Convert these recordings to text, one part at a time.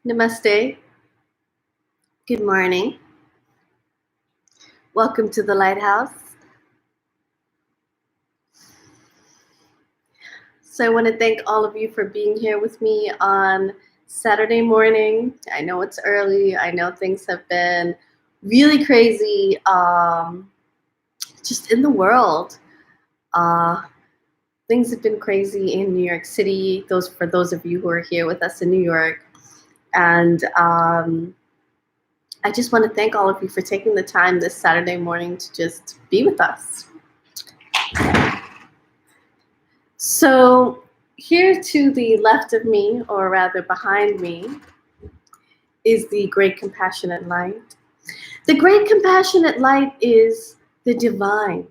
Namaste. Good morning. Welcome to the Lighthouse. So I want to thank all of you for being here with me on Saturday morning. I know it's early. I know things have been really crazy just in the world. Things have been crazy in New York City, for those of you who are here with us in New York. And I just want to thank all of you for taking the time this Saturday morning to just be with us. So here to the left of me, or rather behind me, is the Great Compassionate Light. The Great Compassionate Light is the divine.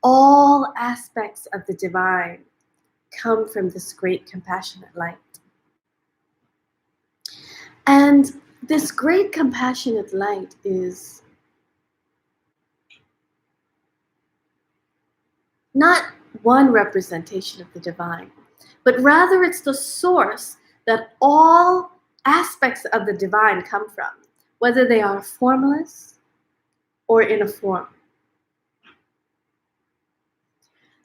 All aspects of the divine come from this Great Compassionate Light. And this Great Compassionate Light is not one representation of the divine, but rather it's the source that all aspects of the divine come from, whether they are formless or in a form.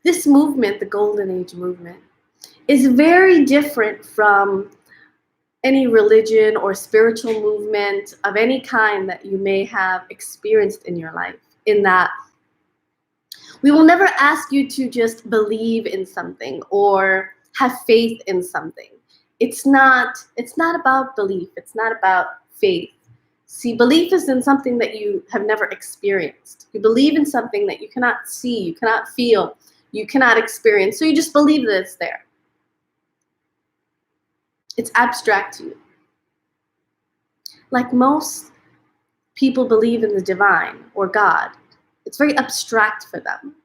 This movement, the Golden Age movement, is very different from any religion or spiritual movement of any kind that you may have experienced in your life, in that we will never ask you to just believe in something or have faith in something. It's not about belief. It's not about faith. See, belief is in something that you have never experienced. You believe in something that you cannot see, you cannot feel, you cannot experience. So you just believe that it's there. It's abstract to you. Like most people believe in the divine or God, it's very abstract for them.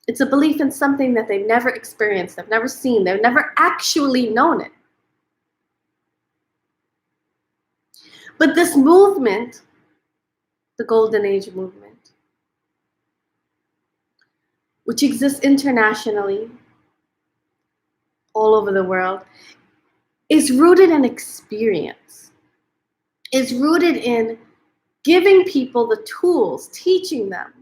It's a belief in something that they've never experienced, they've never seen, they've never actually known it. But this movement, the Golden Age movement, which exists internationally, all over the world, is rooted in experience, is rooted in giving people the tools, teaching them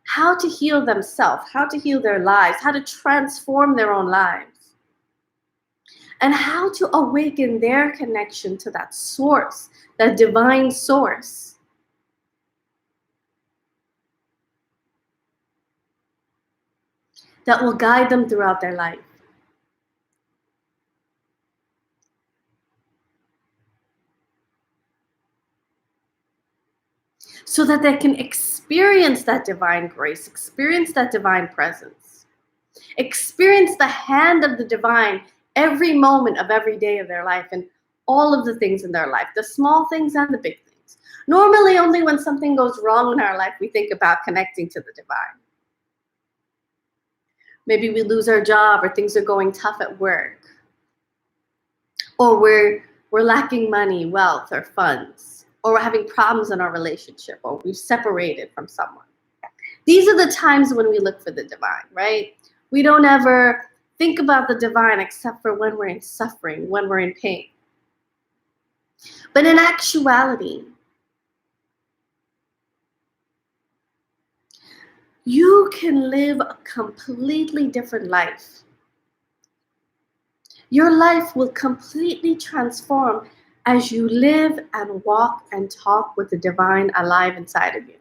how to heal themselves, how to heal their lives, how to transform their own lives, and how to awaken their connection to that source, that divine source. That will guide them throughout their life. So that they can experience that divine grace, experience that divine presence, experience the hand of the divine every moment of every day of their life and all of the things in their life, the small things and the big things. Normally, only when something goes wrong in our life, we think about connecting to the divine. Maybe we lose our job, or things are going tough at work, or we're lacking money, wealth, or funds, or we're having problems in our relationship, or we've separated from someone. These are the times when we look for the divine, right? We don't ever think about the divine except for when we're in suffering, when we're in pain. But in actuality, you can live a completely different life. Your life will completely transform as you live and walk and talk with the divine alive inside of you.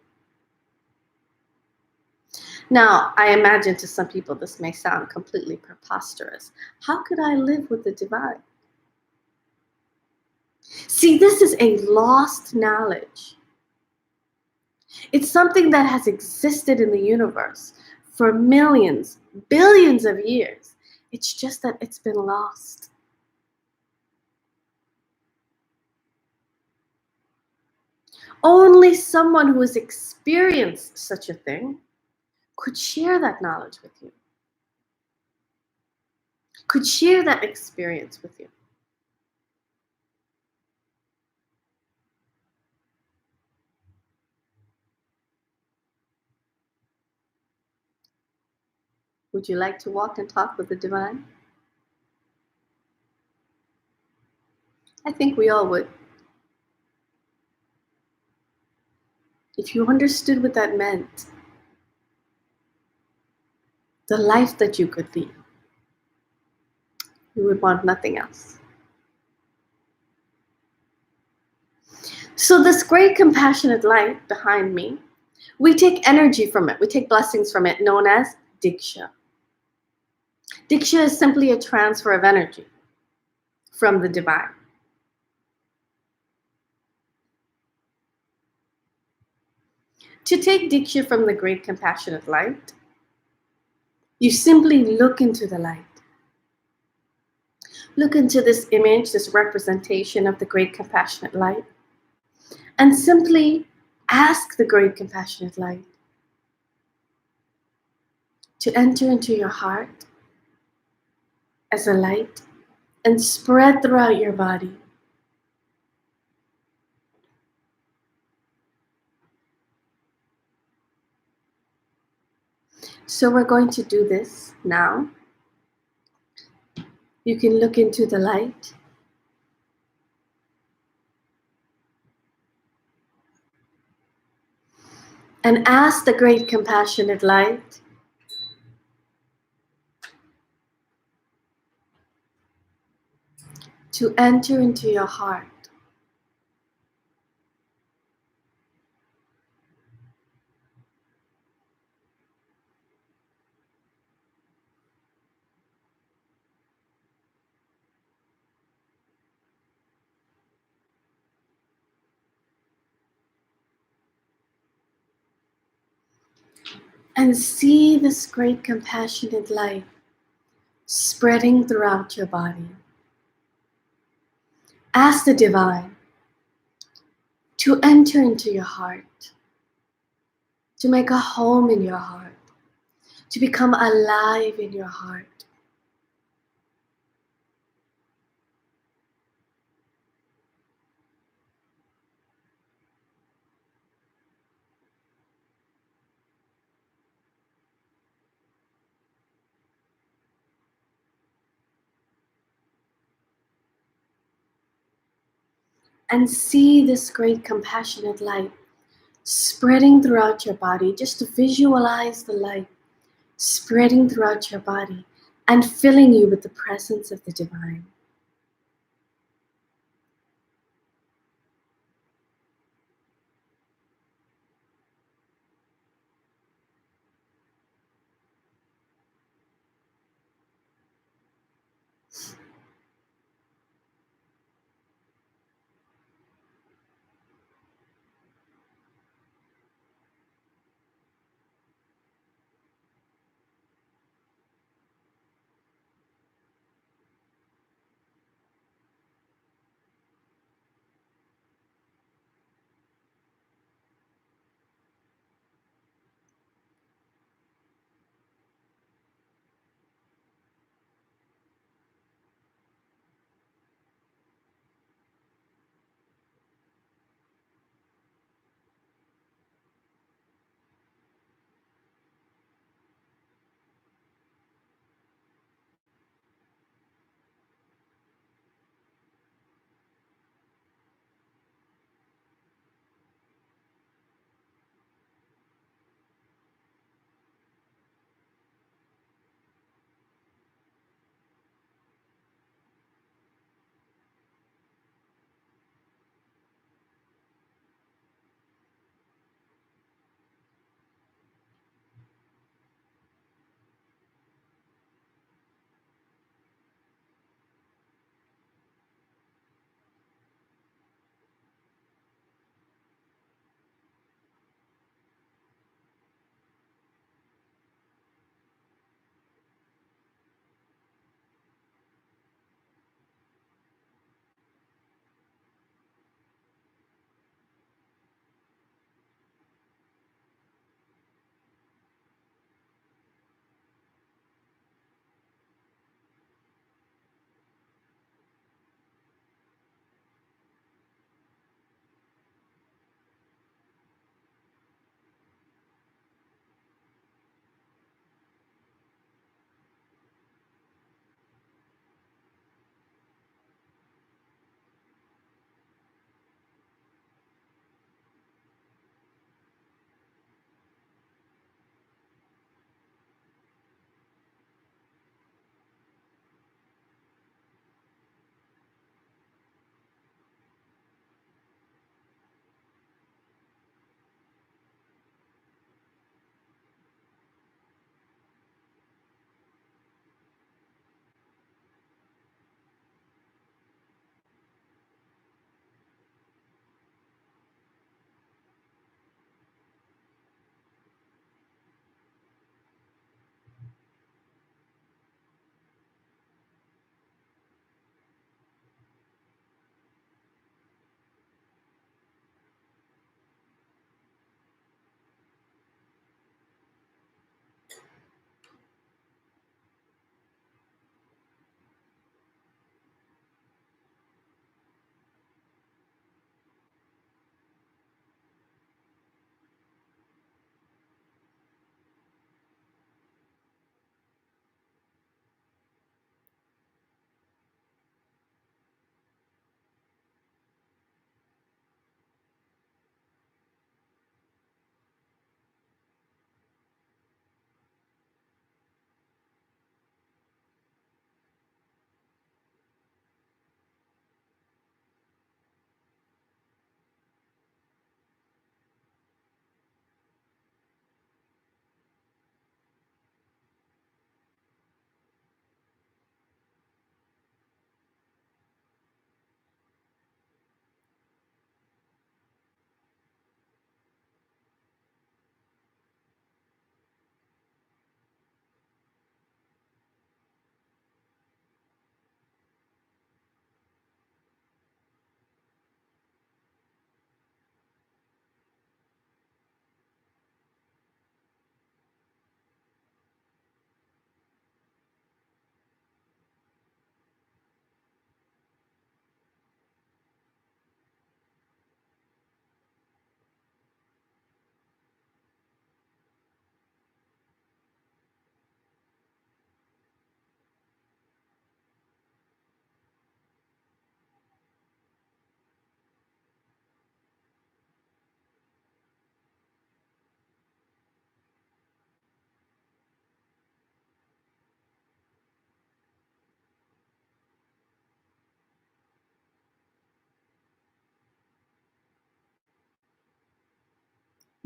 Now, I imagine to some people this may sound completely preposterous. How could I live with the divine? See, this is a lost knowledge. It's something that has existed in the universe for millions, billions of years. It's just that it's been lost. Only someone who has experienced such a thing could share that knowledge with you, could share that experience with you. Would you like to walk and talk with the divine? I think we all would. If you understood what that meant, the life that you could lead, you would want nothing else. So this great compassionate light behind me, we take energy from it. We take blessings from it, known as Diksha. Diksha is simply a transfer of energy from the divine. To take Diksha from the great compassionate light, you simply look into the light. Look into this image, this representation of the great compassionate light, and simply ask the great compassionate light to enter into your heart as a light and spread throughout your body. So we're going to do this now. You can look into the light and ask the great compassionate light to enter into your heart. And see this great compassionate light spreading throughout your body. Ask the divine to enter into your heart, to make a home in your heart, to become alive in your heart. And see this great compassionate light spreading throughout your body. Just to visualize the light spreading throughout your body and filling you with the presence of the divine.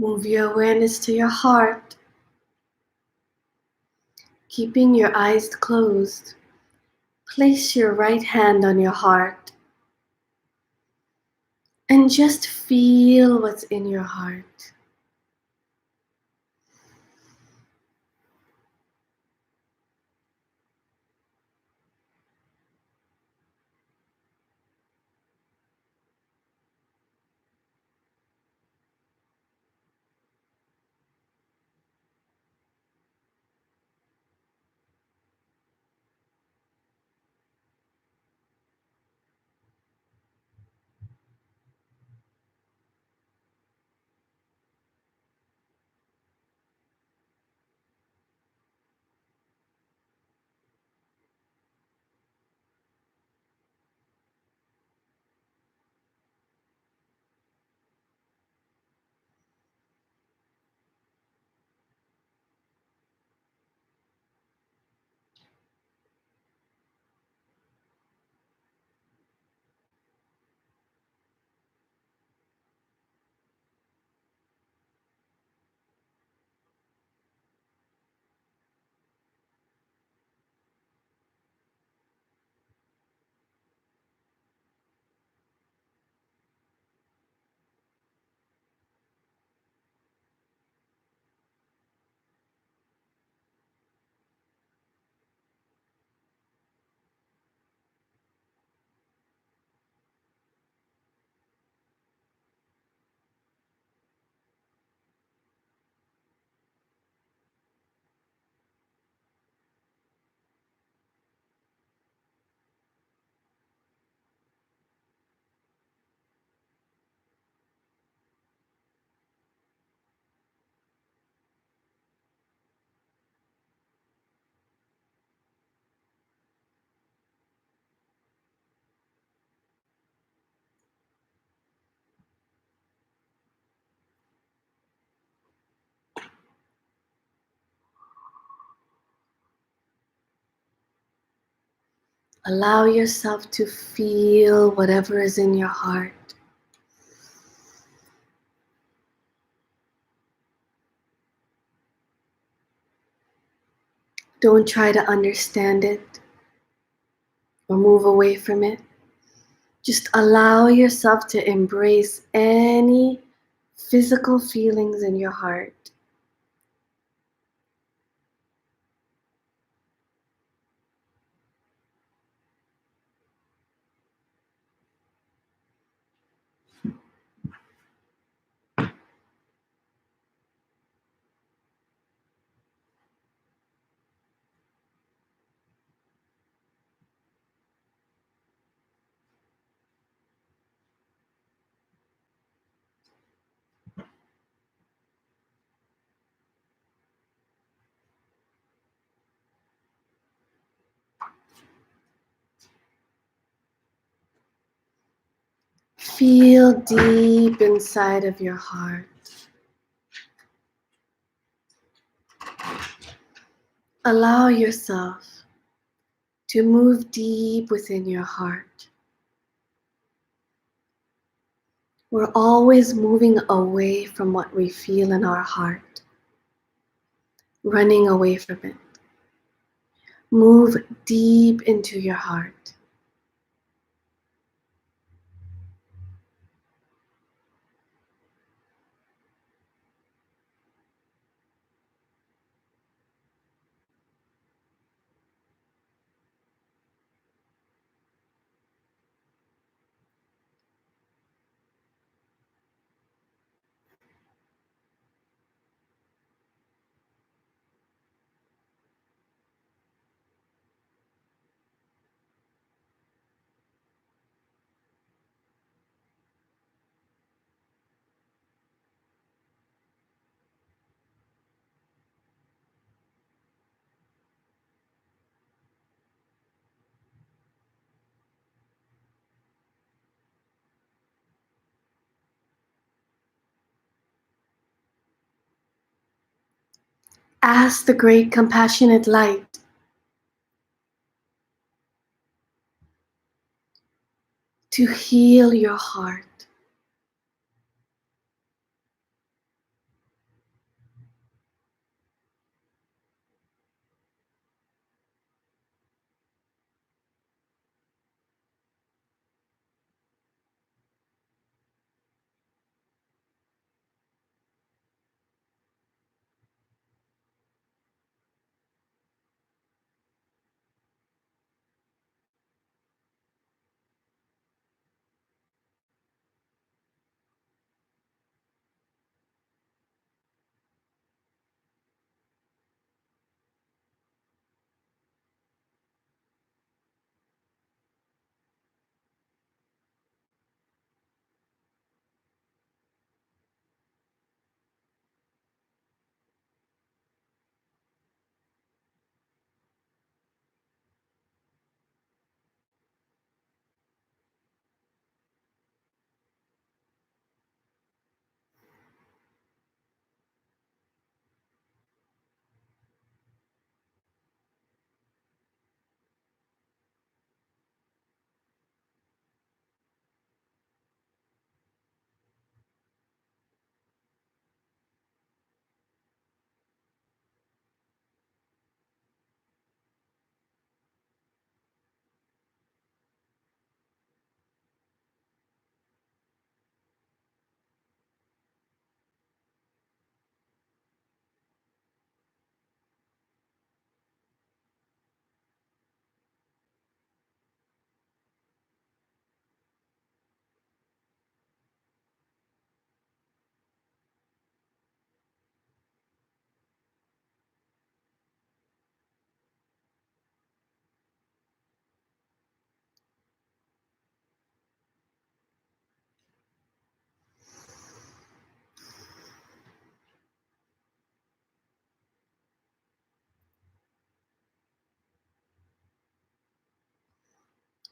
Move your awareness to your heart, keeping your eyes closed. Place your right hand on your heart and just feel what's in your heart. Allow yourself to feel whatever is in your heart. Don't try to understand it or move away from it. Just allow yourself to embrace any physical feelings in your heart. Feel deep inside of your heart. Allow yourself to move deep within your heart. We're always moving away from what we feel in our heart, running away from it. Move deep into your heart. Ask the great compassionate light to heal your heart.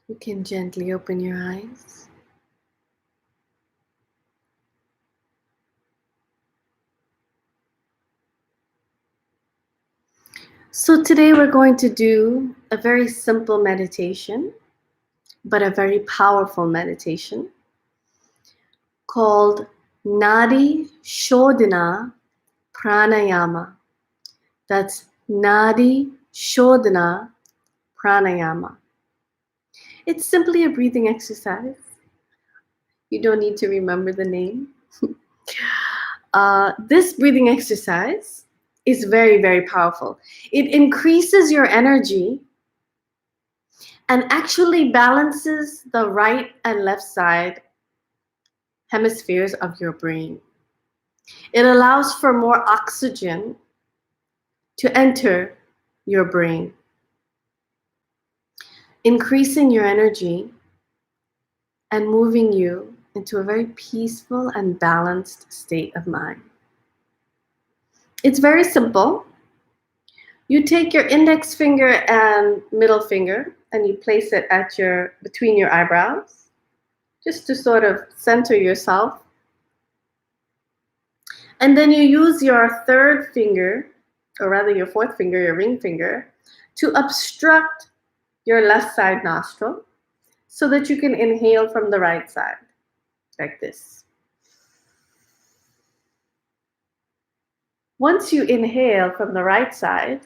You can gently open your eyes. So today we're going to do a very simple meditation, but a very powerful meditation called Nadi Shodhana Pranayama. That's Nadi Shodhana Pranayama. It's simply a breathing exercise. You don't need to remember the name. This breathing exercise is very, very powerful. It increases your energy and actually balances the right and left side hemispheres of your brain. It allows for more oxygen to enter your brain, increasing your energy and moving you into a very peaceful and balanced state of mind. It's very simple. You take your index finger and middle finger and you place it at between your eyebrows, just to sort of center yourself. And then you use your third finger, or rather your fourth finger, your ring finger, to obstruct your left side nostril so that you can inhale from the right side, like this. Once you inhale from the right side,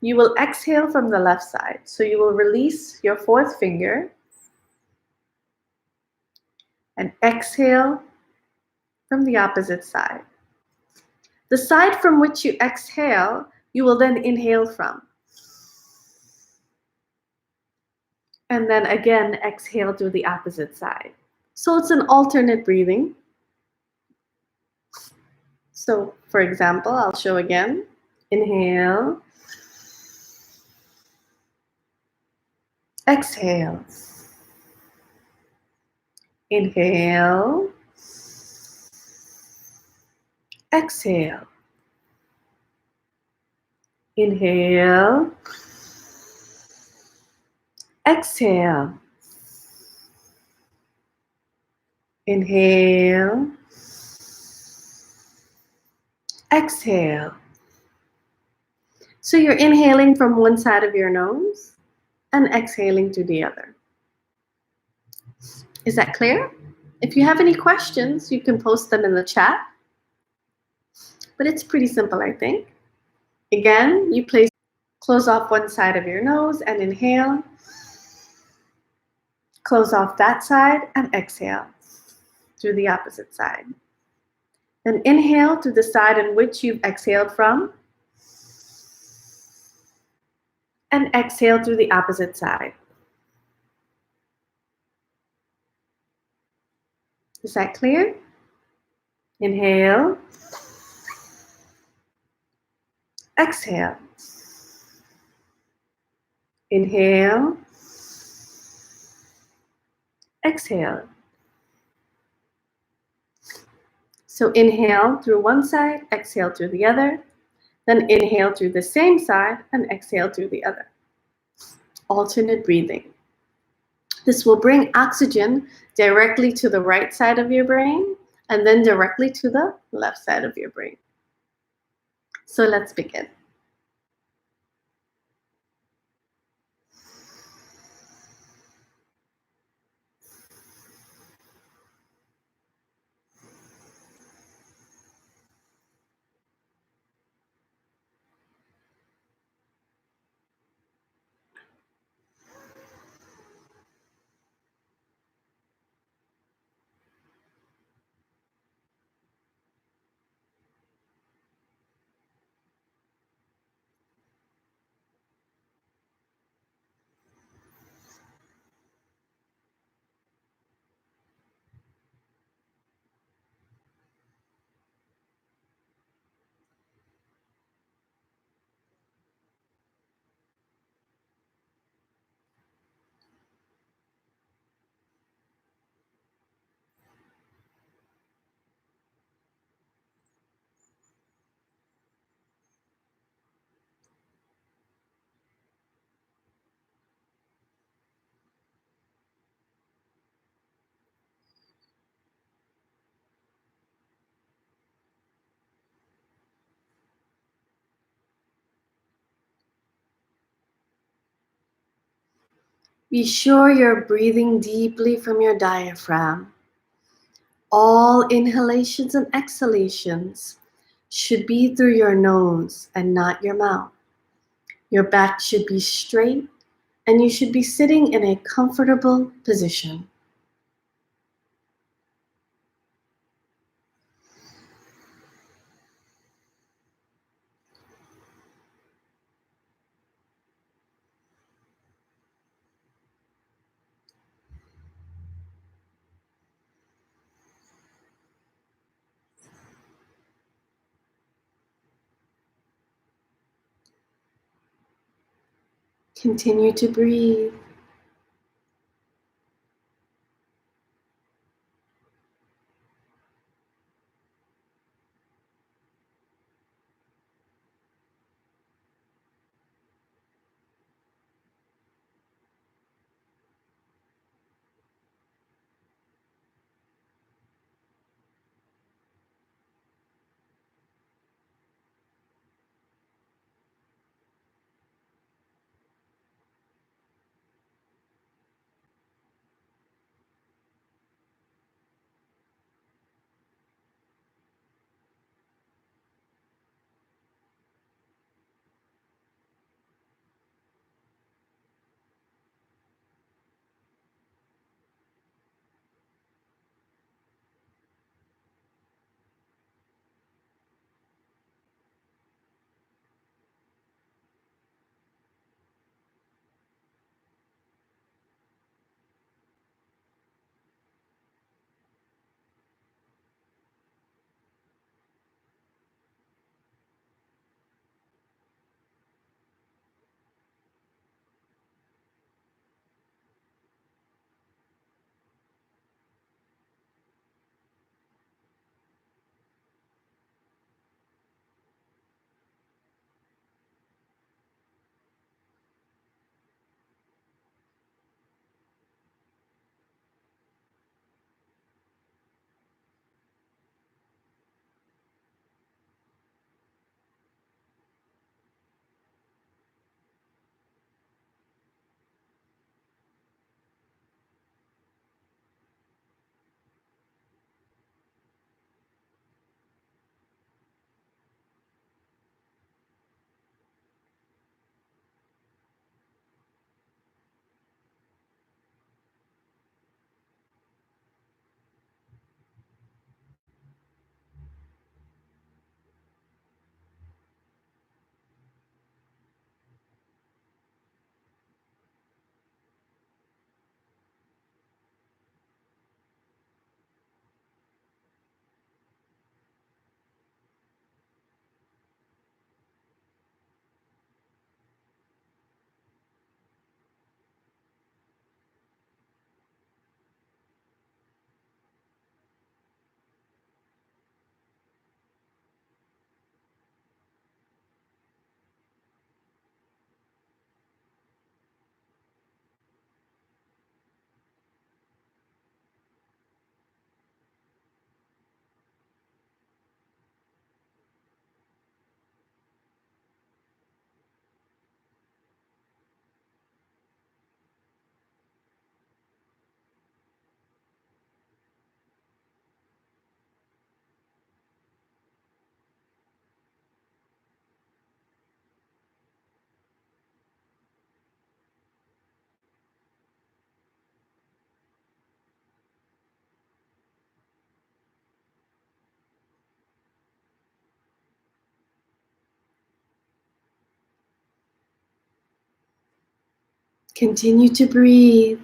you will exhale from the left side. So you will release your fourth finger and exhale from the opposite side. The side from which you exhale, you will then inhale from. And then again, exhale to the opposite side. So it's an alternate breathing. So for example, I'll show again. Inhale. Exhale. Inhale. Exhale. Inhale. Exhale. Inhale. Exhale. So you're inhaling from one side of your nose and exhaling to the other. Is that clear? If you have any questions, you can post them in the chat. But it's pretty simple, I think. Again, you close off one side of your nose and inhale. Close off that side and exhale through the opposite side. Then inhale to the side in which you've exhaled from. And exhale through the opposite side. Is that clear? Inhale. Exhale. Inhale. Exhale. So inhale through one side, exhale through the other. Then inhale through the same side and exhale through the other. Alternate breathing. This will bring oxygen directly to the right side of your brain and then directly to the left side of your brain. So let's begin. Be sure you're breathing deeply from your diaphragm. All inhalations and exhalations should be through your nose and not your mouth. Your back should be straight and you should be sitting in a comfortable position. Continue to breathe. Continue to breathe.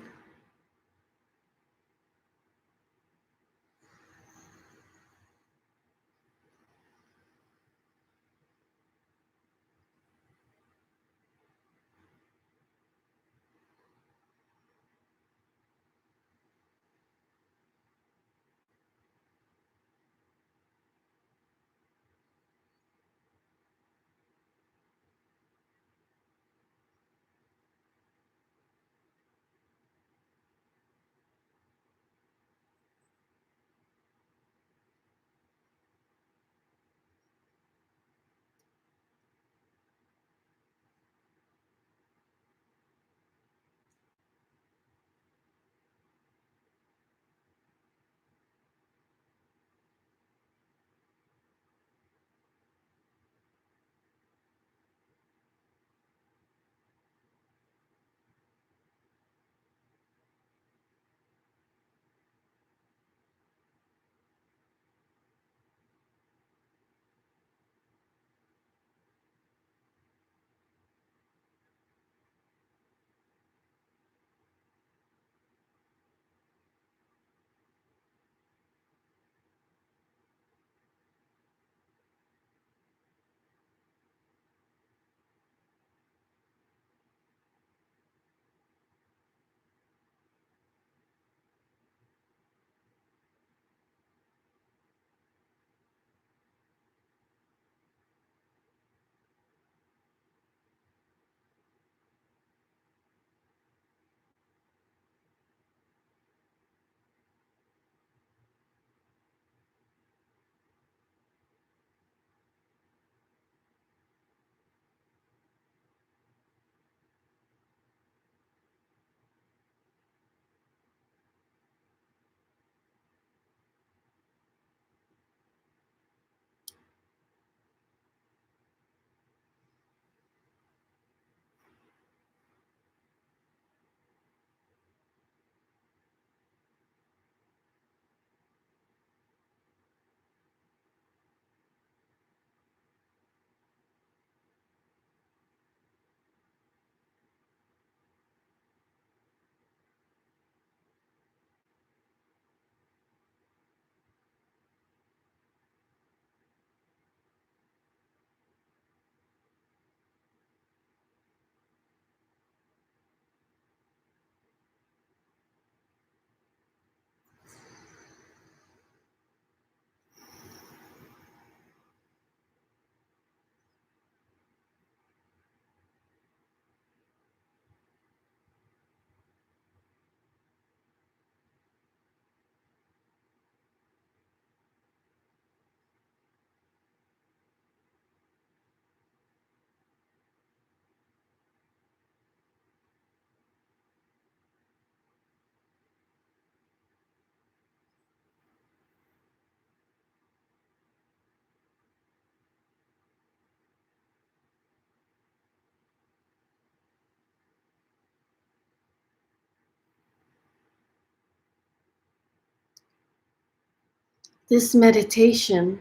This meditation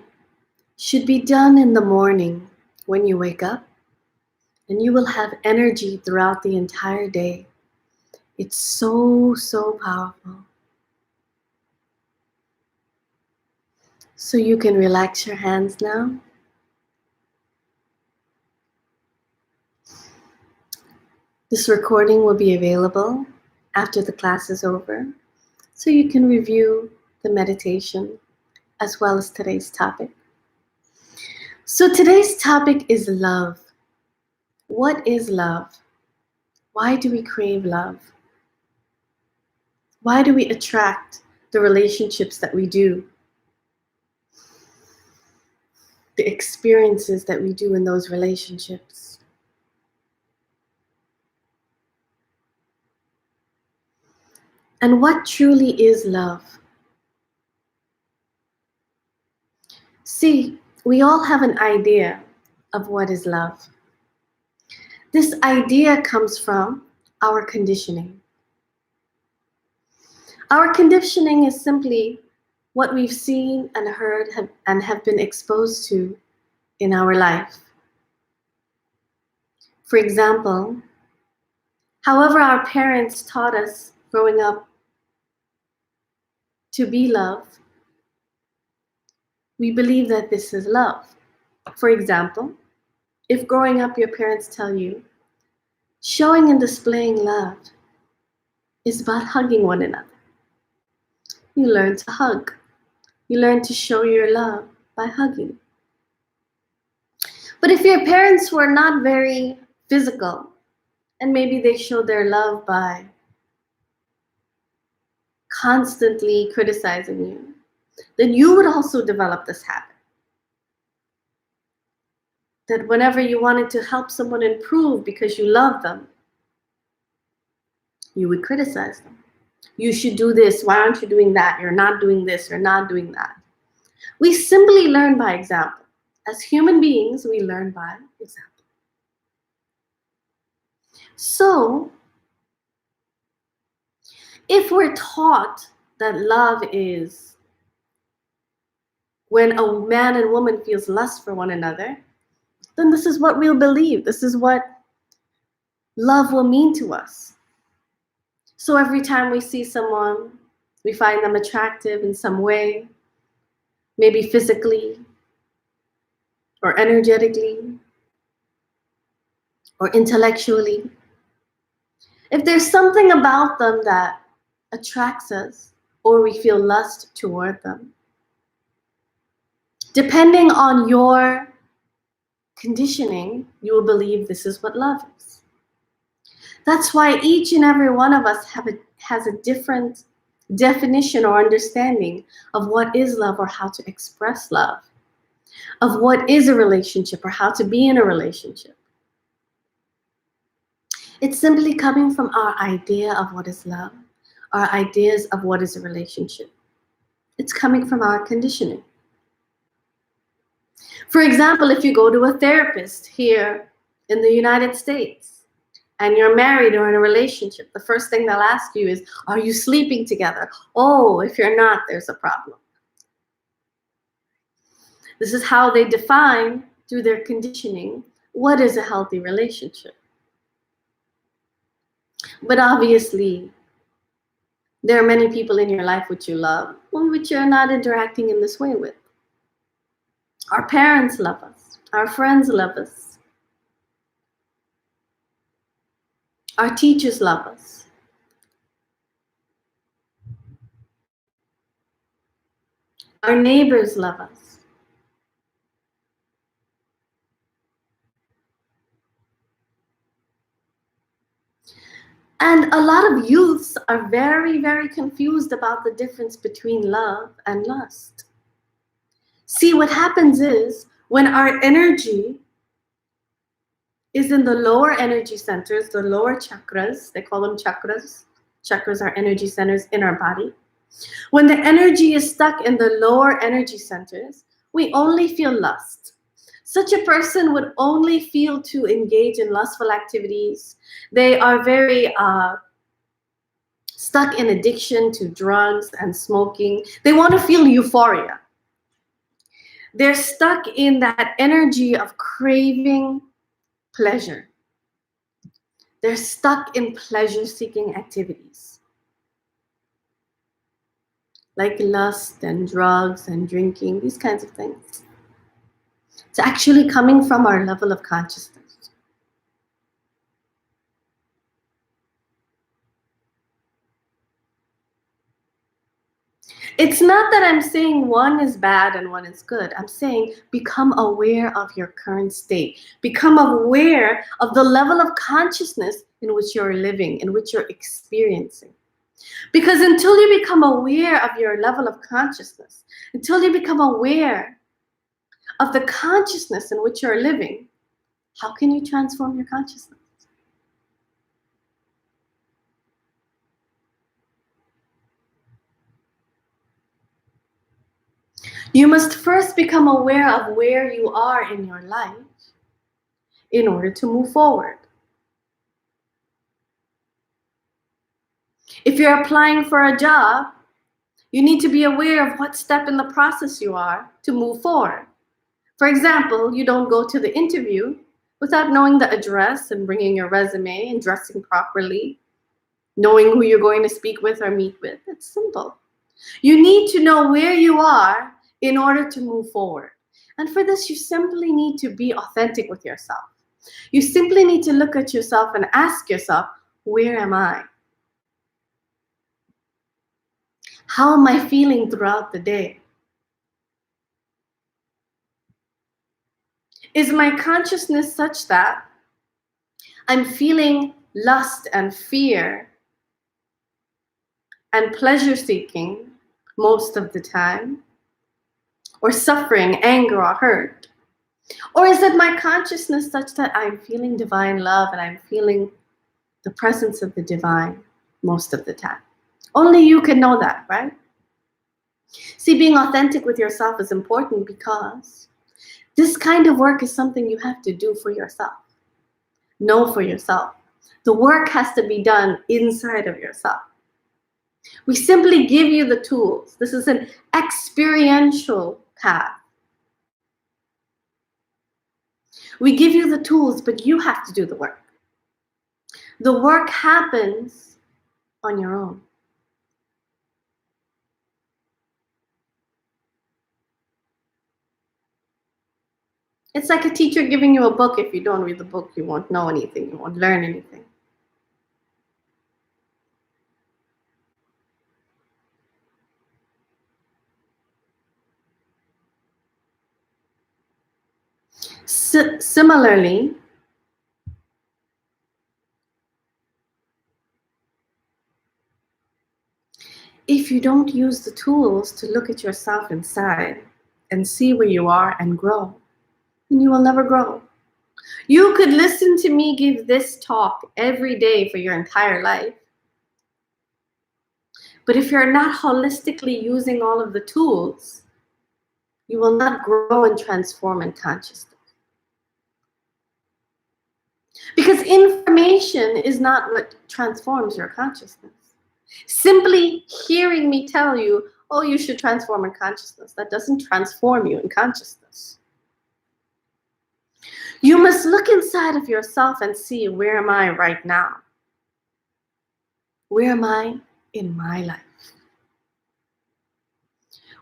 should be done in the morning when you wake up, and you will have energy throughout the entire day. It's so, so powerful. So you can relax your hands now. This recording will be available after the class is over, so you can review the meditation as well as today's topic. So today's topic is love. What is love? Why do we crave love? Why do we attract the relationships that we do? The experiences that we do in those relationships? And what truly is love? See, we all have an idea of what is love. This idea comes from our conditioning. Our conditioning is simply what we've seen and heard and have been exposed to in our life. For example, however our parents taught us growing up to be loved, we believe that this is love. For example, if growing up your parents tell you, showing and displaying love is about hugging one another. You learn to hug. You learn to show your love by hugging. But if your parents were not very physical, and maybe they showed their love by constantly criticizing you, then you would also develop this habit. That whenever you wanted to help someone improve because you love them, you would criticize them. You should do this. Why aren't you doing that? You're not doing this. You're not doing that. We simply learn by example. As human beings, we learn by example. So, if we're taught that love is when a man and woman feels lust for one another, then this is what we'll believe. This is what love will mean to us. So every time we see someone, we find them attractive in some way, maybe physically or energetically or intellectually. If there's something about them that attracts us or we feel lust toward them, depending on your conditioning, you will believe this is what love is. That's why each and every one of us has a different definition or understanding of what is love or how to express love, of what is a relationship or how to be in a relationship. It's simply coming from our idea of what is love, our ideas of what is a relationship. It's coming from our conditioning. For example, if you go to a therapist here in the United States and you're married or in a relationship, the first thing they'll ask you is, are you sleeping together? Oh, if you're not, there's a problem. This is how they define, through their conditioning, what is a healthy relationship. But obviously, there are many people in your life which you love, which you're not interacting in this way with. Our parents love us. Our friends love us. Our teachers love us. Our neighbors love us. And a lot of youths are very, very confused about the difference between love and lust. See, what happens is when our energy is in the lower energy centers, the lower chakras, they call them chakras. Chakras are energy centers in our body. When the energy is stuck in the lower energy centers, we only feel lust. Such a person would only feel to engage in lustful activities. They are very stuck in addiction to drugs and smoking. They want to feel euphoria. They're stuck in that energy of craving pleasure. They're stuck in pleasure-seeking activities like lust and drugs and drinking, these kinds of things. It's actually coming from our level of consciousness. It's not that I'm saying one is bad and one is good. I'm saying become aware of your current state. Become aware of the level of consciousness in which you're living, in which you're experiencing. Because until you become aware of your level of consciousness, until you become aware of the consciousness in which you're living, how can you transform your consciousness? You must first become aware of where you are in your life in order to move forward. If you're applying for a job, you need to be aware of what step in the process you are to move forward. For example, you don't go to the interview without knowing the address and bringing your resume and dressing properly, knowing who you're going to speak with or meet with. It's simple. You need to know where you are in order to move forward. And for this, you simply need to be authentic with yourself. You simply need to look at yourself and ask yourself, where am I? How am I feeling throughout the day? Is my consciousness such that I'm feeling lust and fear and pleasure seeking most of the time, or suffering, anger, or hurt? Or is it my consciousness such that I'm feeling divine love and I'm feeling the presence of the divine most of the time? Only you can know that, right? See, being authentic with yourself is important because this kind of work is something you have to do for yourself. Know for yourself. The work has to be done inside of yourself. We simply give you the tools. This is an experiential path. We give you the tools, but you have to do the work. The work happens on your own. It's like a teacher giving you a book. If you don't read the book, you won't know anything. You won't learn anything. Similarly, if you don't use the tools to look at yourself inside and see where you are and grow, then you will never grow. You could listen to me give this talk every day for your entire life. But if you're not holistically using all of the tools, you will not grow and transform in consciousness. Because information is not what transforms your consciousness. Simply hearing me tell you, oh, you should transform in consciousness, that doesn't transform you in consciousness. You must look inside of yourself and see, where am I right now? Where am I in my life?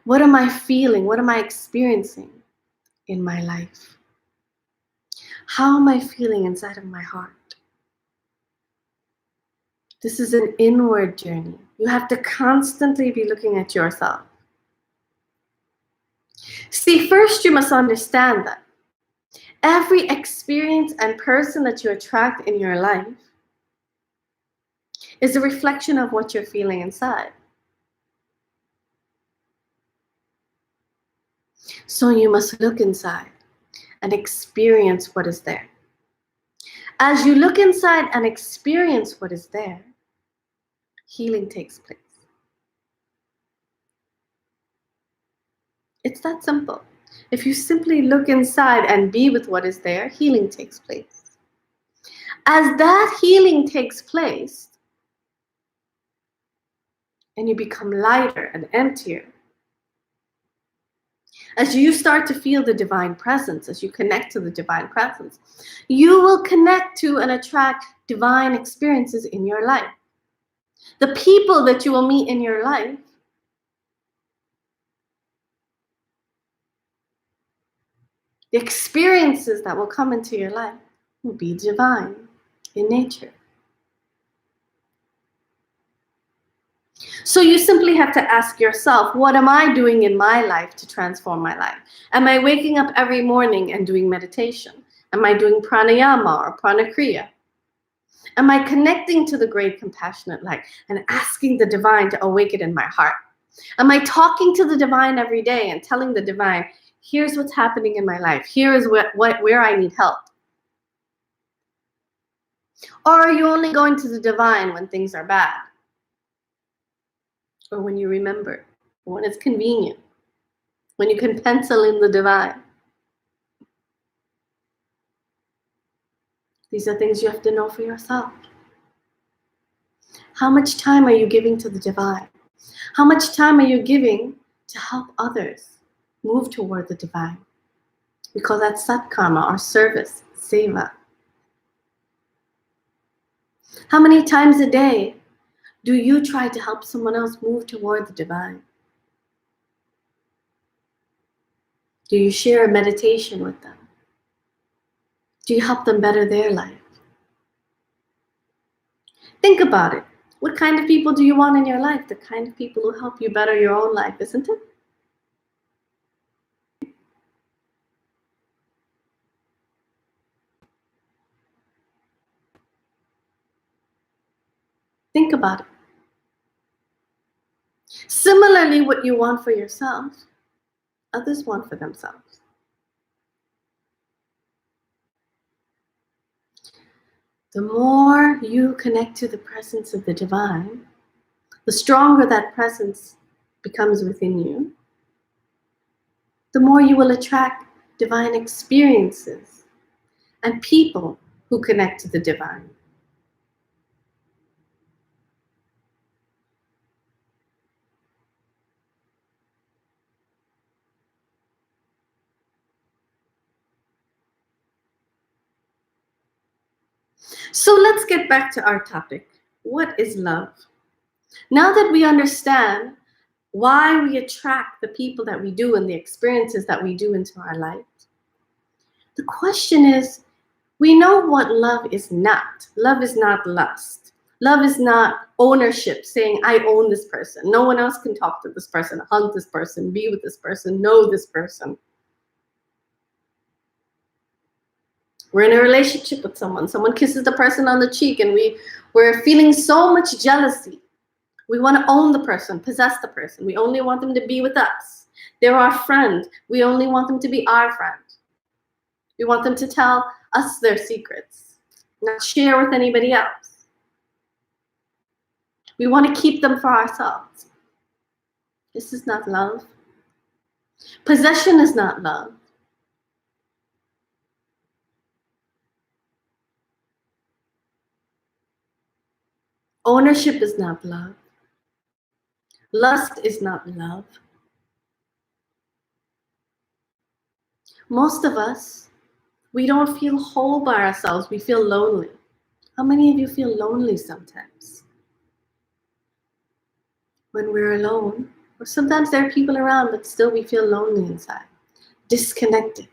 What am I feeling? What am I experiencing in my life? How am I feeling inside of my heart? This is an inward journey. You have to constantly be looking at yourself. See, first you must understand that every experience and person that you attract in your life is a reflection of what you're feeling inside. So you must look inside and experience what is there. As you look inside and experience what is there, healing takes place. It's that simple. If you simply look inside and be with what is there, healing takes place. As that healing takes place, and you become lighter and emptier, As you start to feel the divine presence, as you connect to the divine presence, you will connect to and attract divine experiences in your life. The people that you will meet in your life the experiences that will come into your life will be divine in nature. So you simply have to ask yourself, what am I doing in my life to transform my life? Am I waking up every morning and doing meditation? Am I doing pranayama or pranakriya? Am I connecting to the great compassionate light and asking the divine to awaken in my heart? Am I talking to the divine every day and telling the divine, here's what's happening in my life. Here is where I need help. Or are you only going to the divine when things are bad? Or when you remember, or when it's convenient, when you can pencil in the divine? These are things you have to know for yourself. How much time are you giving to the divine? How much time are you giving to help others move toward the divine? We call that satkarma, or service, seva. How many times a day do you try to help someone else move toward the divine? Do you share a meditation with them? Do you help them better their life? Think about it. What kind of people do you want in your life? The kind of people who help you better your own life, isn't it? Think about it. Similarly, what you want for yourself, others want for themselves. The more you connect to the presence of the divine, the stronger that presence becomes within you, the more you will attract divine experiences and people who connect to the divine. So let's get back to our topic. What is love? Now that we understand why we attract the people that we do and the experiences that we do into our life, the question is, we know what love is not. Love is not lust. Love is not ownership, saying, I own this person. No one else can talk to this person, hug this person, be with this person, know this person. We're in a relationship with someone. Someone kisses the person on the cheek and we're feeling so much jealousy. We want to own the person, possess the person. We only want them to be with us. They're our friend. We only want them to be our friend. We want them to tell us their secrets, not share with anybody else. We want to keep them for ourselves. This is not love. Possession is not love. Ownership is not love. Lust is not love. Most of us, we don't feel whole by ourselves. We feel lonely. How many of you feel lonely sometimes? When we're alone, or sometimes there are people around, but still we feel lonely inside, disconnected.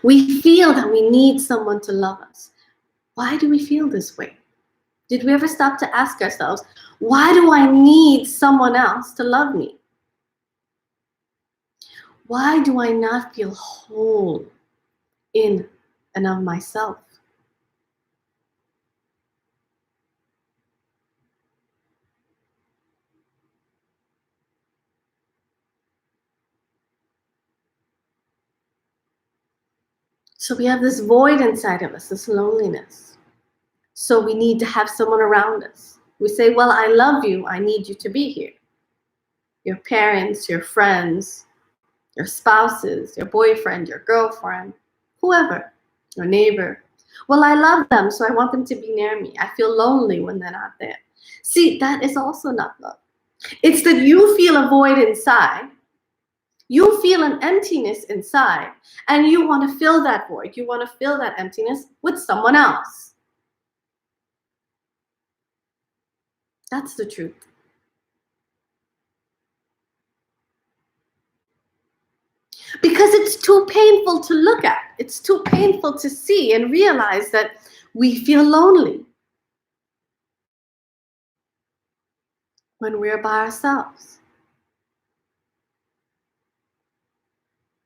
We feel that we need someone to love us. Why do we feel this way? Did we ever stop to ask ourselves, why do I need someone else to love me? Why do I not feel whole in and of myself? So we have this void inside of us, this loneliness. So we need to have someone around us. We say, well, I love you. I need you to be here. Your parents, your friends, your spouses, your boyfriend, your girlfriend, whoever, your neighbor. Well, I love them, so I want them to be near me. I feel lonely when they're not there. See, that is also not love. It's that you feel a void inside, You feel an emptiness inside, and you want to fill that void. You want to fill that emptiness with someone else. That's the truth. Because it's too painful to look at. It's too painful to see and realize that we feel lonely when we're by ourselves.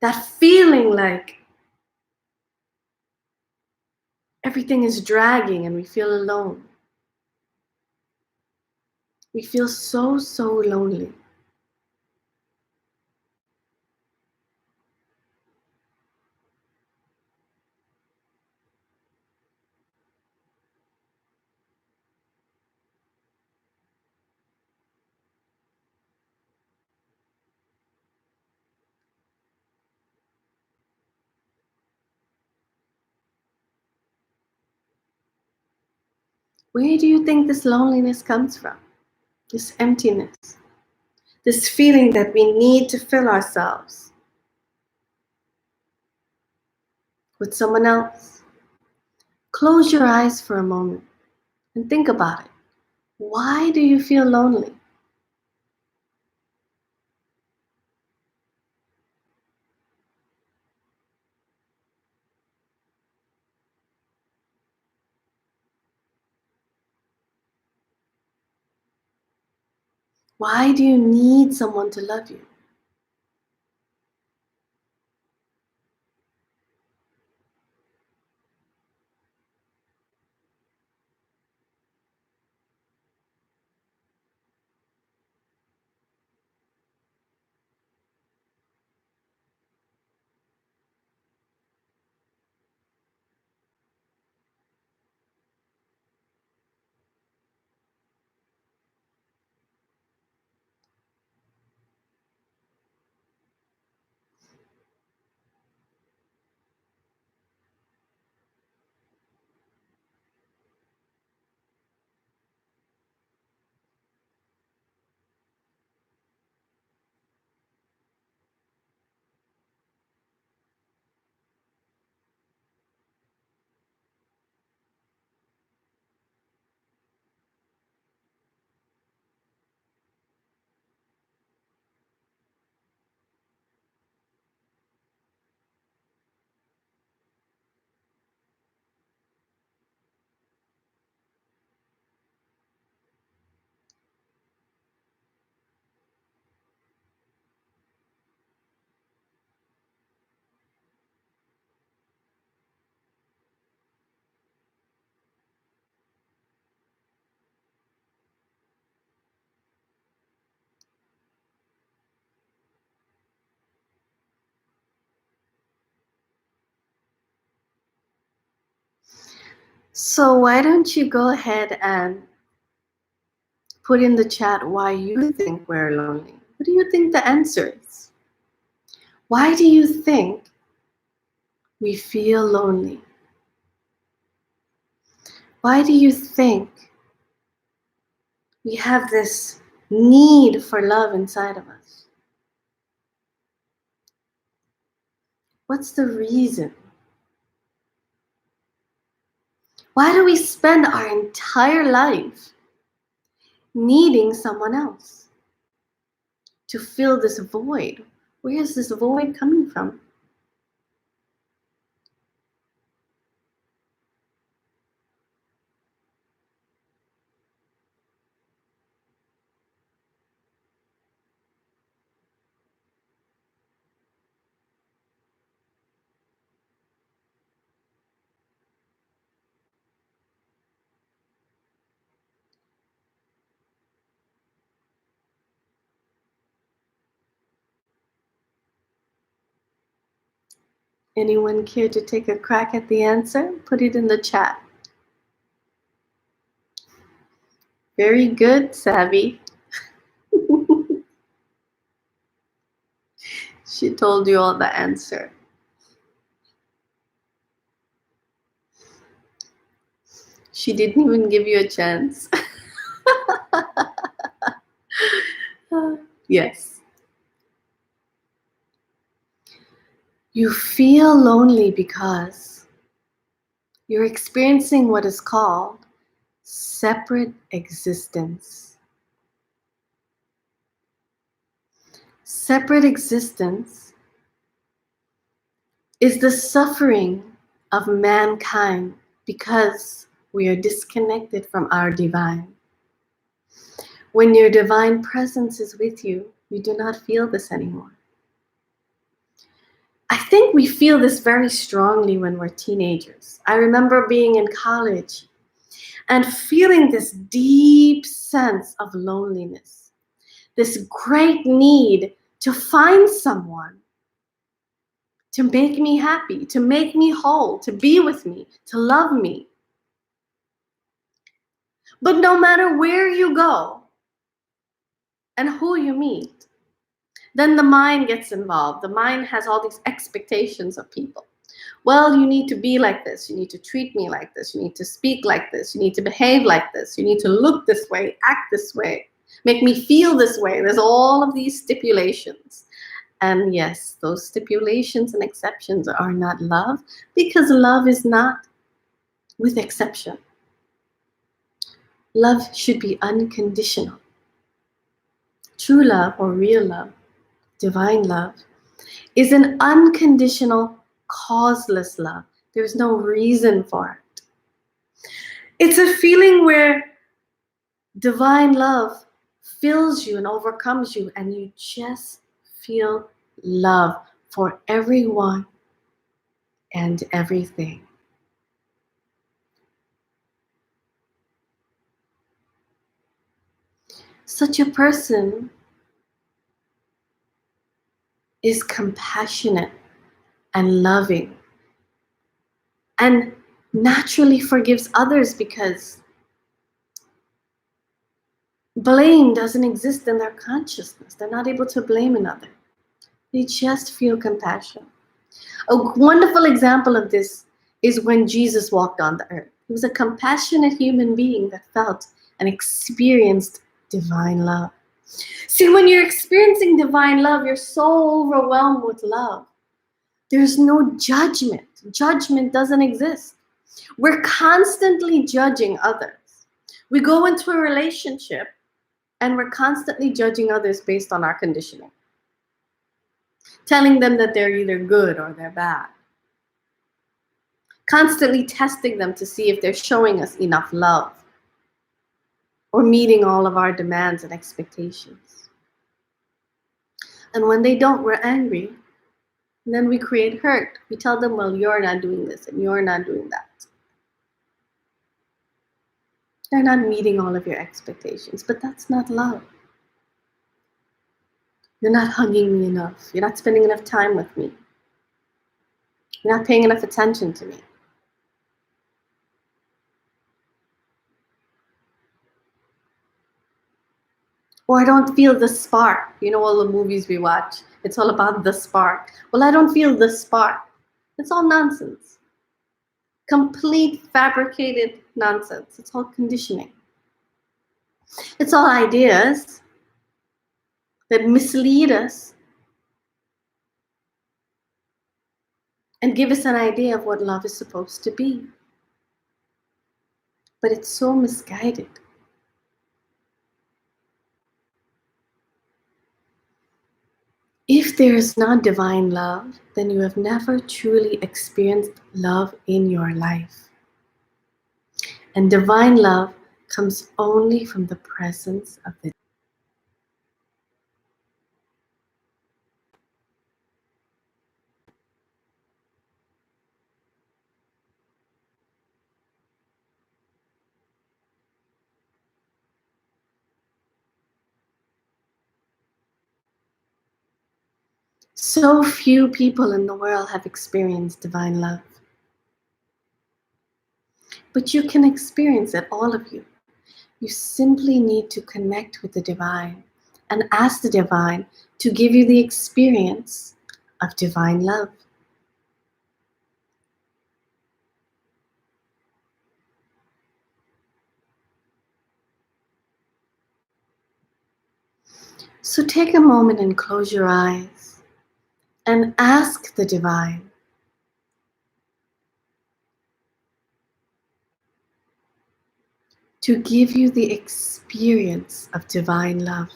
That feeling like everything is dragging and we feel alone. We feel so, so lonely. Where do you think this loneliness comes from? This emptiness, this feeling that we need to fill ourselves with someone else. Close your eyes for a moment and think about it. Why do you feel lonely? Why do you need someone to love you? So why don't you go ahead and put in the chat why you think we're lonely? What do you think the answer is? Why do you think we feel lonely? Why do you think we have this need for love inside of us? What's the reason? Why do we spend our entire life needing someone else to fill this void? Where is this void coming from? Anyone care to take a crack at the answer? Put it in the chat. Very good, Savvy. She told you all the answer. She didn't even give you a chance. Yes. You feel lonely because you're experiencing what is called separate existence. Separate existence is the suffering of mankind because we are disconnected from our divine. When your divine presence is with you, you do not feel this anymore. I think we feel this very strongly when we're teenagers. I remember being in college and feeling this deep sense of loneliness, this great need to find someone to make me happy, to make me whole, to be with me, to love me. But no matter where you go and who you meet, then the mind gets involved. The mind has all these expectations of people. Well, you need to be like this. You need to treat me like this. You need to speak like this. You need to behave like this. You need to look this way, act this way, make me feel this way. There's all of these stipulations. And yes, those stipulations and exceptions are not love, because love is not with exception. Love should be unconditional. True love, or real love, divine love, is an unconditional, causeless love. There's no reason for it. It's a feeling where divine love fills you and overcomes you, and you just feel love for everyone and everything. Such a person is compassionate and loving and naturally forgives others, because blame doesn't exist in their consciousness. They're not able to blame another. They just feel compassion. A wonderful example of this is when Jesus walked on the earth. He was a compassionate human being that felt and experienced divine love. See, when you're experiencing divine love, you're so overwhelmed with love. There's no judgment. Judgment doesn't exist. We're constantly judging others. We go into a relationship and we're constantly judging others based on our conditioning, telling them that they're either good or they're bad, constantly testing them to see if they're showing us enough love or meeting all of our demands and expectations. And when they don't, we're angry. And then we create hurt. We tell them, well, you're not doing this and you're not doing that. They're not meeting all of your expectations, but that's not love. You're not hugging me enough. You're not spending enough time with me. You're not paying enough attention to me. Or I don't feel the spark. You know, all the movies we watch, it's all about the spark. Well, I don't feel the spark. It's all nonsense. Complete fabricated nonsense. It's all conditioning. It's all ideas that mislead us and give us an idea of what love is supposed to be. But it's so misguided. If there is not divine love, then you have never truly experienced love in your life. And divine love comes only from the presence of the. So few people in the world have experienced divine love. But you can experience it, all of you. You simply need to connect with the divine and ask the divine to give you the experience of divine love. So take a moment and close your eyes and ask the divine to give you the experience of divine love.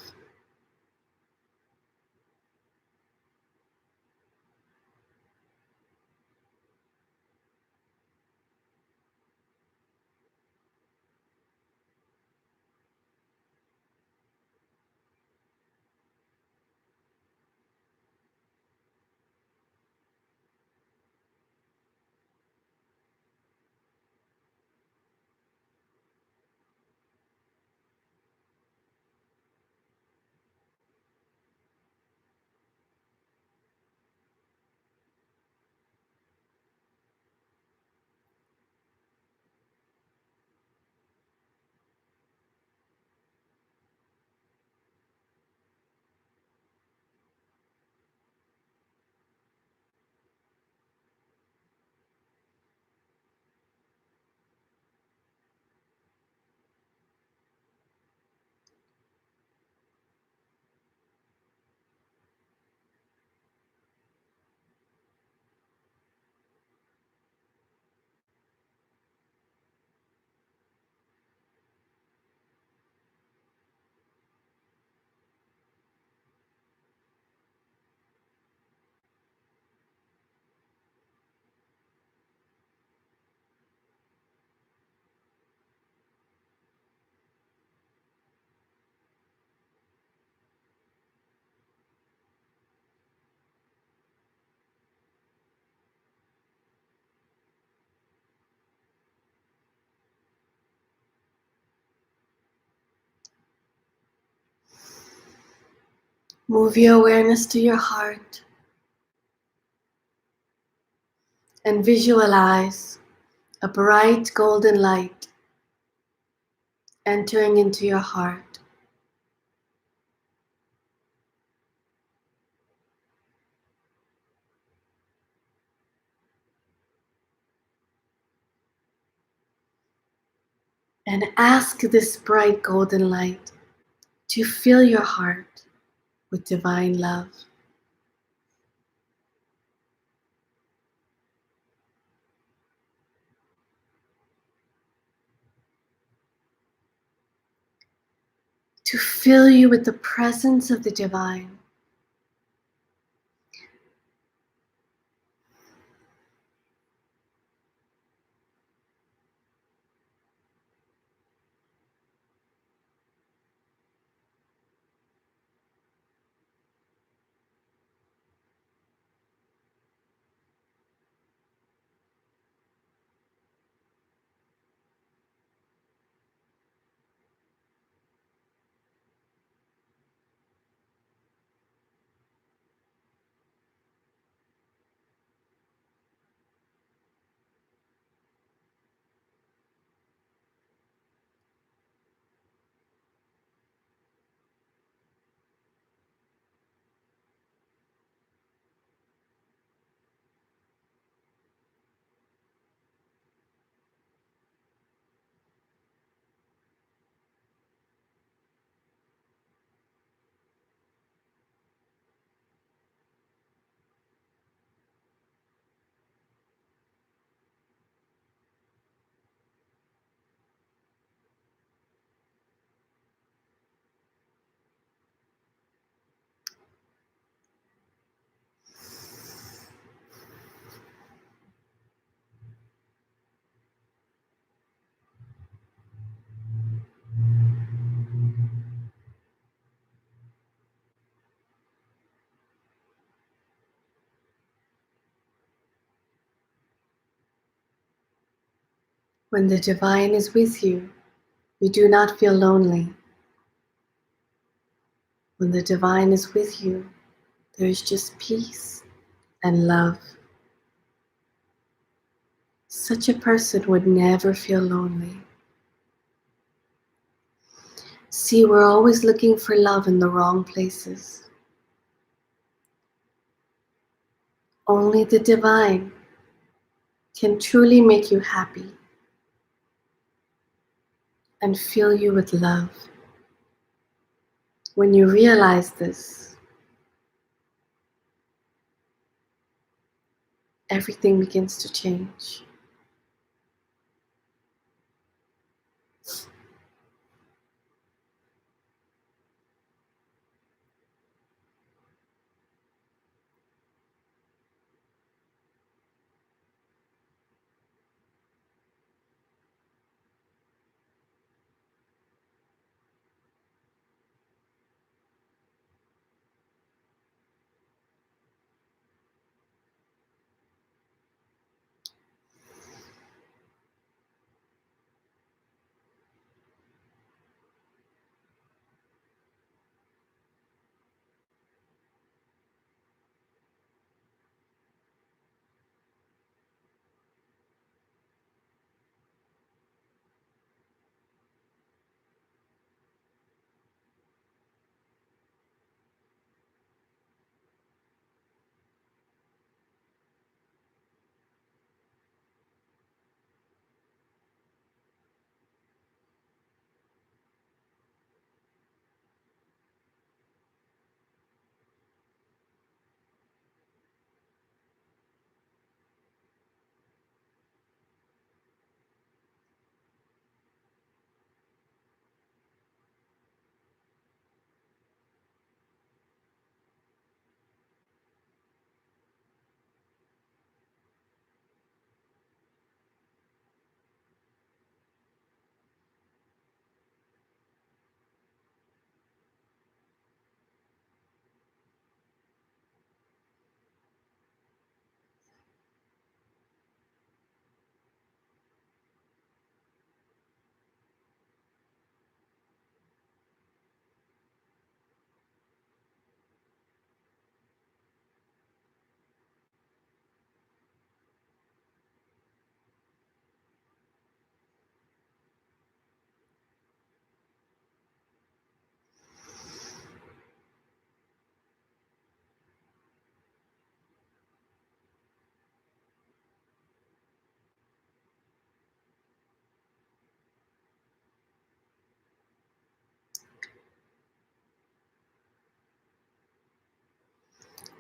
Move your awareness to your heart and visualize a bright golden light entering into your heart. And ask this bright golden light to fill your heart with divine love. To fill you with the presence of the divine. When the divine is with you, you do not feel lonely. When the divine is with you, there is just peace and love. Such a person would never feel lonely. See, we're always looking for love in the wrong places. Only the divine can truly make you happy and fill you with love. When you realize this, everything begins to change.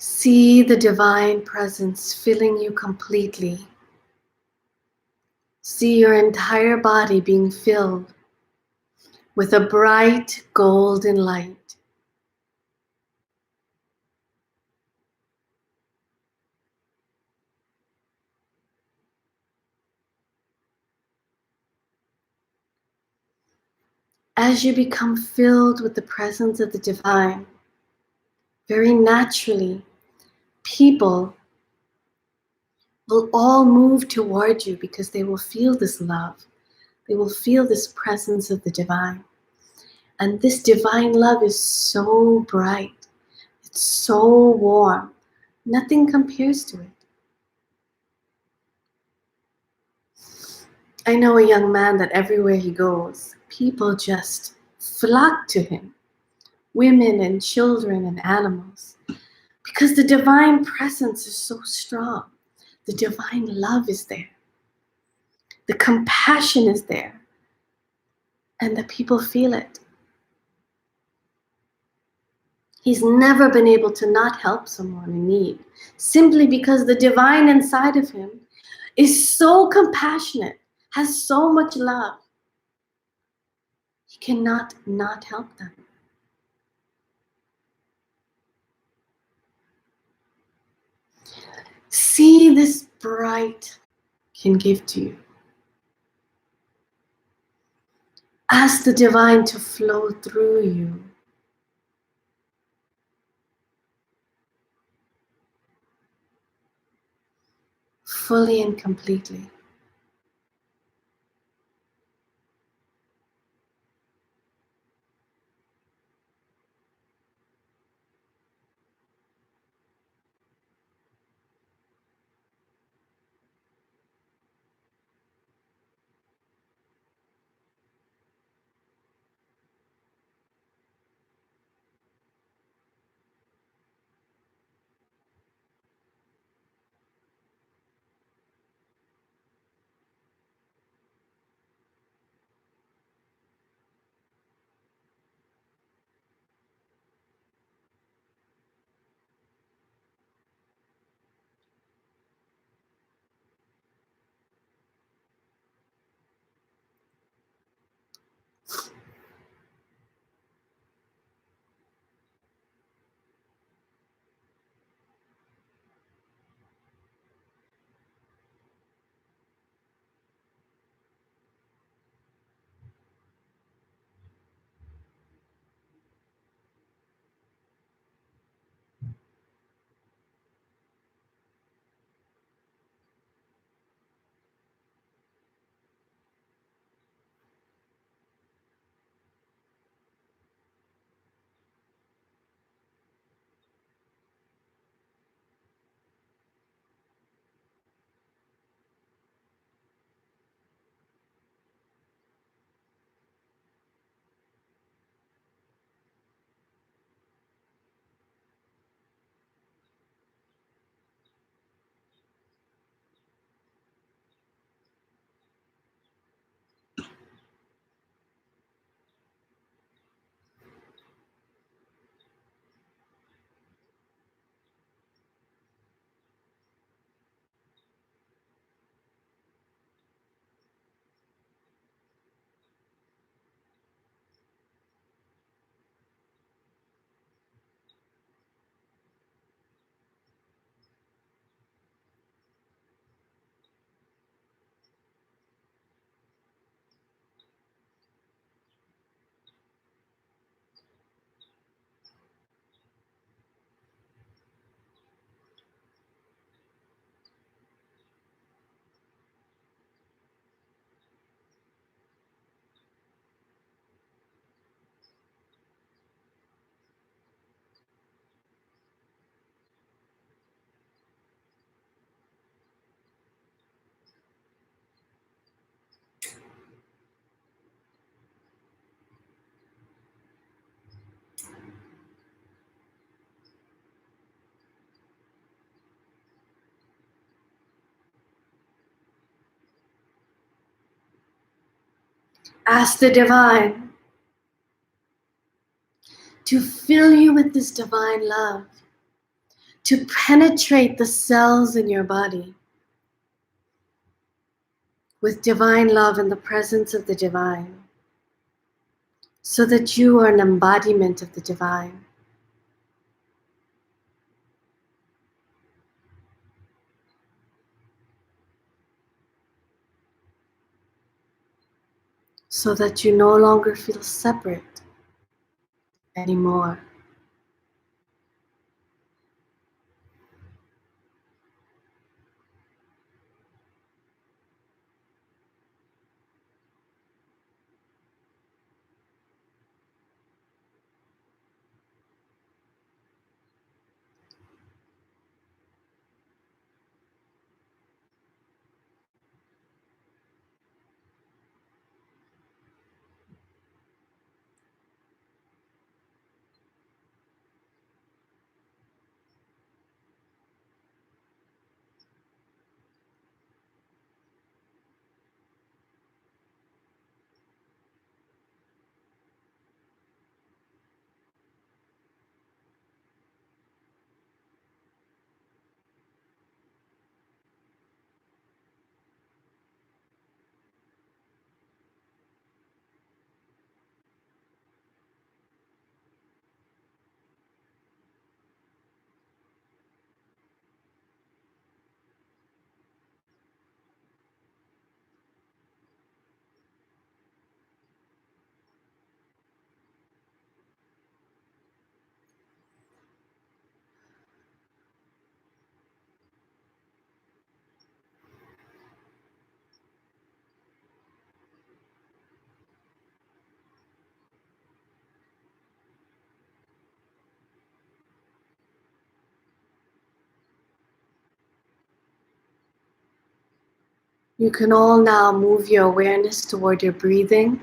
See the divine presence filling you completely. See your entire body being filled with a bright golden light. As you become filled with the presence of the divine, very naturally, people will all move toward you because they will feel this love. They will feel this presence of the divine. And this divine love is so bright. It's so warm. Nothing compares to it. I know a young man that everywhere he goes, people just flock to him. Women and children and animals. Because the divine presence is so strong. The divine love is there. The compassion is there. And the people feel it. He's never been able to not help someone in need, simply because the divine inside of him is so compassionate, has so much love. He cannot not help them. See this bright can give to you. Ask the divine to flow through you. Fully and completely. Ask the divine to fill you with this divine love, to penetrate the cells in your body with divine love and the presence of the divine, so that you are an embodiment of the divine. So that you no longer feel separate anymore. You can all now move your awareness toward your breathing.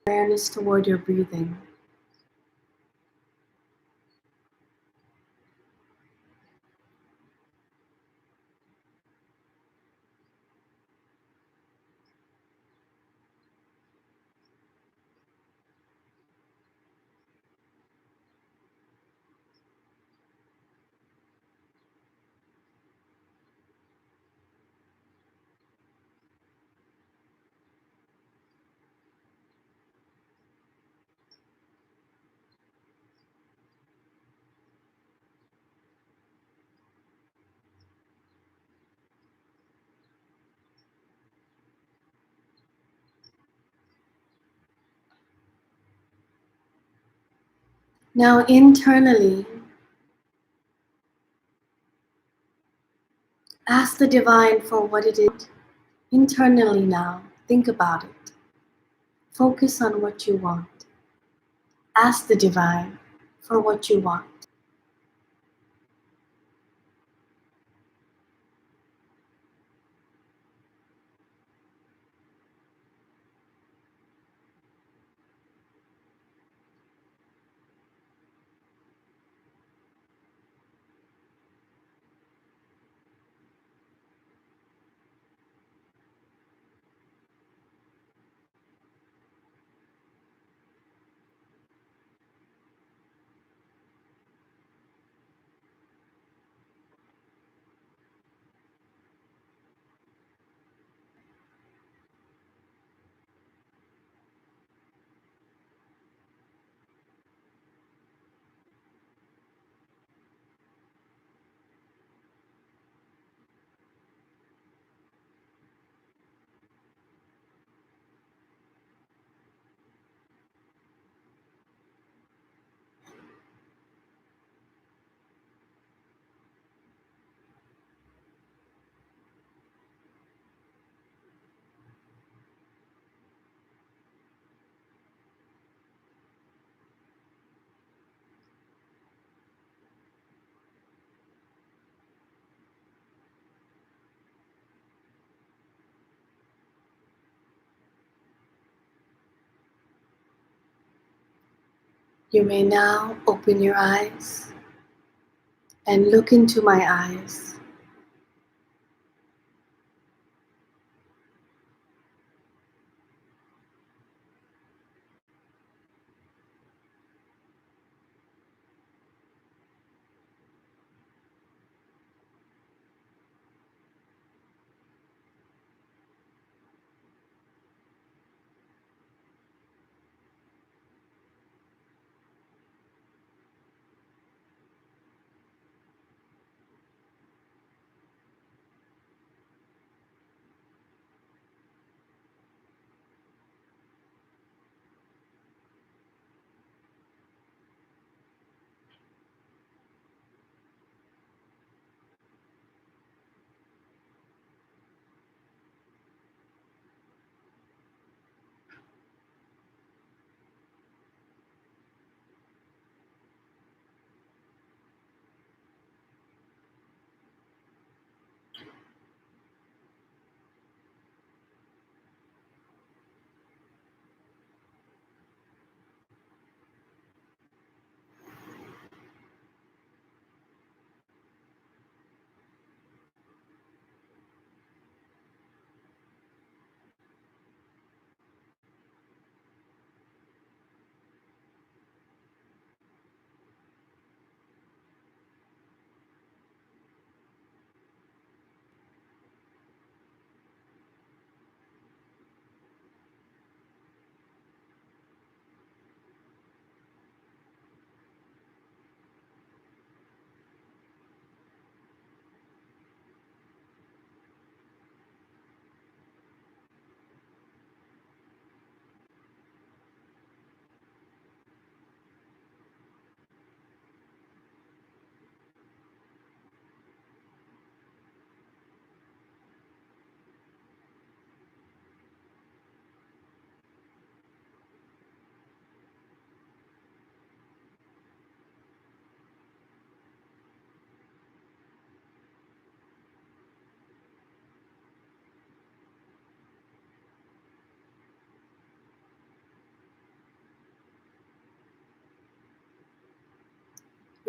Awareness toward your breathing. Now internally, ask the divine for what it is. Internally now, think about it. Focus on what you want. Ask the divine for what you want. You may now open your eyes and look into my eyes.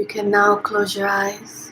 You can now close your eyes.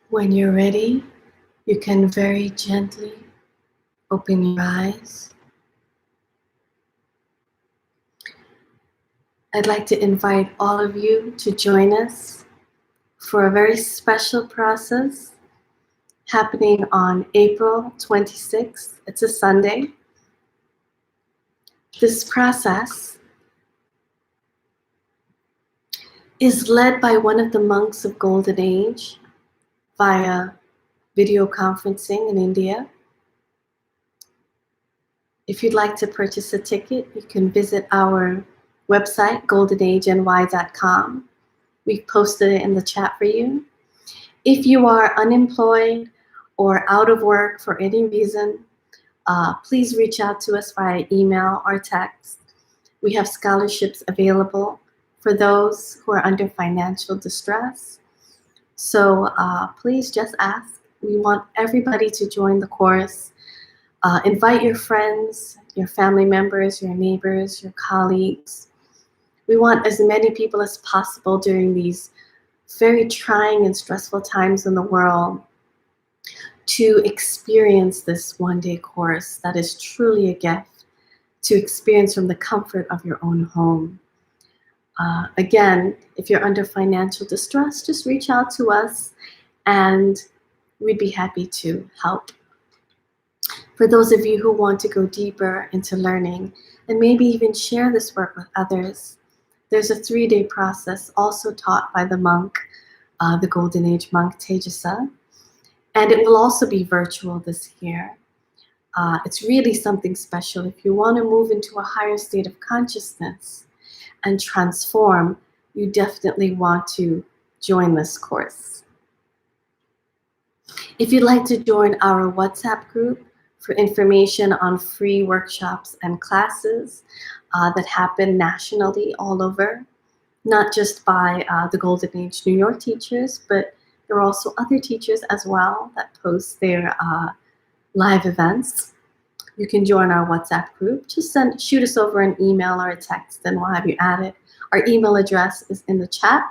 When you're ready, you can very gently open your eyes. I'd like to invite all of you to join us for a very special process happening on April 26th. It's a Sunday. This process is led by one of the monks of Golden Age via video conferencing in India. If you'd like to purchase a ticket, you can visit our website, goldenageny.com. We've posted it in the chat for you. If you are unemployed or out of work for any reason, please reach out to us via email or text. We have scholarships available for those who are under financial distress. So please just ask. We want everybody to join the course. Invite your friends, your family members, your neighbors, your colleagues. We want as many people as possible during these very trying and stressful times in the world to experience this one-day course that is truly a gift to experience from the comfort of your own home. Again, if you're under financial distress, just reach out to us and we'd be happy to help. For those of you who want to go deeper into learning and maybe even share this work with others, there's a 3-day process also taught by the monk, the Golden Age monk Tejasa, and it will also be virtual this year. It's really something special. If you want to move into a higher state of consciousness and transform, you definitely want to join this course. If you'd like to join our WhatsApp group for information on free workshops and classes that happen nationally all over, not just by the Golden Age New York teachers, but there are also other teachers as well that post their live events. You can join our WhatsApp group. Just shoot us over an email or a text and we'll have you added. Our email address is in the chat,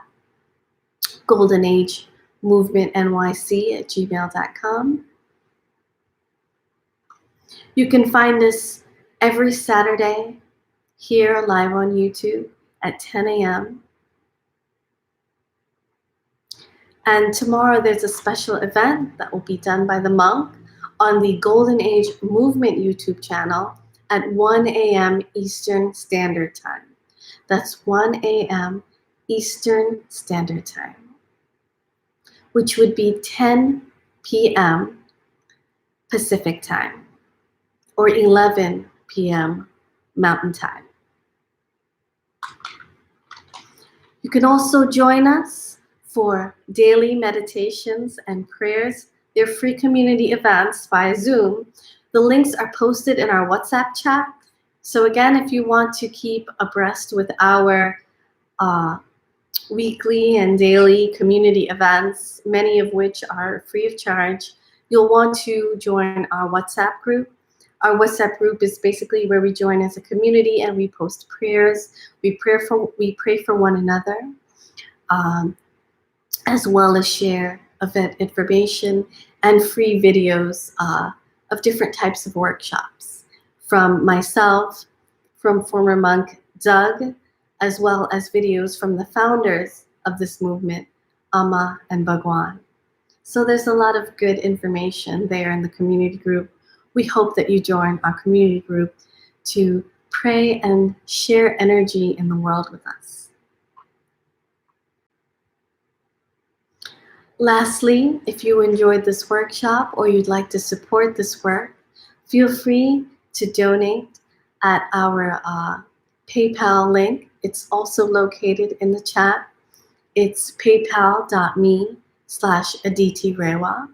goldenagemovementnyc@gmail.com. You can find us every Saturday here live on YouTube at 10 a.m. And tomorrow there's a special event that will be done by the monk on the Golden Age Movement YouTube channel at 1 a.m. Eastern Standard Time. That's 1 a.m. Eastern Standard Time, which would be 10 p.m. Pacific Time or 11 p.m. Mountain Time. You can also join us for daily meditations and prayers. They're free community events via Zoom. The links are posted in our WhatsApp chat. So again, if you want to keep abreast with our weekly and daily community events, many of which are free of charge, you'll want to join our WhatsApp group. Our WhatsApp group is basically where we join as a community and we post prayers. We pray for one another, as well as share event information and free videos of different types of workshops from myself, from former monk Doug, as well as videos from the founders of this movement, Amma and Bhagwan. So there's a lot of good information there in the community group. We hope that you join our community group to pray and share energy in the world with us. Lastly, if you enjoyed this workshop or you'd like to support this work, feel free to donate at our PayPal link. It's also located in the chat. It's paypal.me/aditirewa.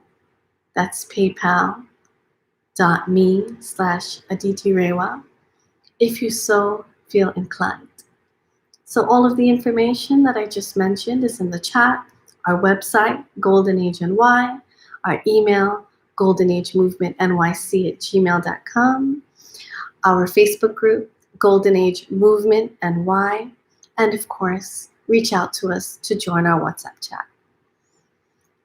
That's paypal.me/aditirewa, if you so feel inclined. So all of the information that I just mentioned is in the chat. Our website, Golden Age NY, our email, goldenagemovementnyc@gmail.com, our Facebook group, Golden Age Movement NY, and of course, reach out to us to join our WhatsApp chat.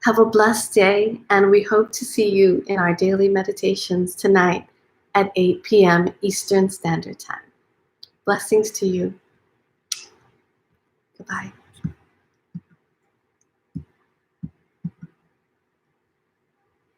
Have a blessed day, and we hope to see you in our daily meditations tonight at 8 p.m. Eastern Standard Time. Blessings to you. Goodbye.